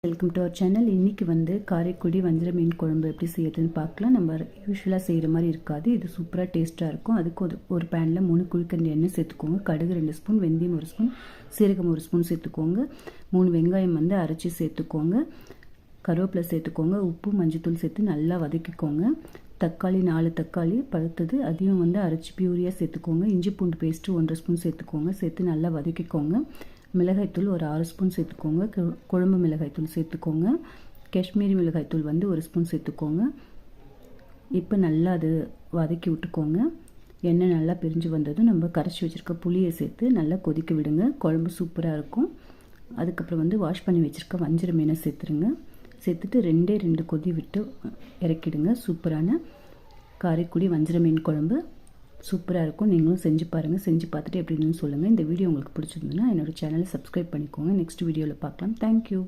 Welcome to our channel. இன்றைக்கி வந்து காரைக்குடி வஞ்சிர மீன் குழம்பு எப்படி செய்யறதுன்னு பார்க்கலாம். நம்ம யூஸ்வலாக செய்கிற மாதிரி இருக்காது, இது சூப்பராக டேஸ்ட்டாக இருக்கும். அதுக்கு ஒரு பேனில் 3 குழிக்கண்டி எண்ணெய் சேர்த்துக்கோங்க. கடுகு 2 ஸ்பூன், வெந்தயம் 1 ஸ்பூன், சீரகம் 1 ஸ்பூன் சேர்த்துக்கோங்க. 3 வெங்காயம் வந்து அரைச்சி சேர்த்துக்கோங்க. கருவேப்பிலை சேர்த்துக்கோங்க. உப்பு மஞ்சத்தூள் சேர்த்து நல்லா வதக்கிக்கோங்க. தக்காளி 4 தக்காளி பழுத்தது, அதையும் வந்து அரைச்சி பியூரியாக சேர்த்துக்கோங்க. இஞ்சி பூண்டு பேஸ்ட்டு 1.5 ஸ்பூன் சேர்த்துக்கோங்க. சேர்த்து நல்லா வதக்கிக்கோங்க. மிளகாய்த்தூள் ஒரு 6 ஸ்பூன் சேர்த்துக்கோங்க. குழம்பு மிளகாய்த்தூள் சேர்த்துக்கோங்க. காஷ்மீரி மிளகாய்த்தூள் வந்து 1 ஸ்பூன் சேர்த்துக்கோங்க. இப்போ நல்லா அது வதக்கி விட்டுக்கோங்க. எண்ணெய் நல்லா பிரிஞ்சு வந்ததும் நம்ம கரைச்சி வச்சுருக்க புளியை சேர்த்து நல்லா கொதிக்க விடுங்க. குழம்பு சூப்பராக இருக்கும். அதுக்கப்புறம் வந்து வாஷ் பண்ணி வச்சுருக்க வஞ்சிர மீனை சேர்த்துருங்க. சேர்த்துட்டு 2 கொதி விட்டு இறக்கிடுங்க. சூப்பரான காரைக்குடி வஞ்சிர மீன் குழம்பு சூப்பராக இருக்கும். நீங்களும் செஞ்சு பாருங்கள். செஞ்சு பார்த்துட்டு எப்படின்னு சொல்லுங்கள். இந்த வீடியோ உங்களுக்கு பிடிச்சிருந்ததுன்னா என்னோடய சேனலை சப்ஸ்கிரைப் பண்ணிக்கோங்க. நெக்ஸ்ட் வீடியோவில் பார்க்கலாம். தேங்க்யூ.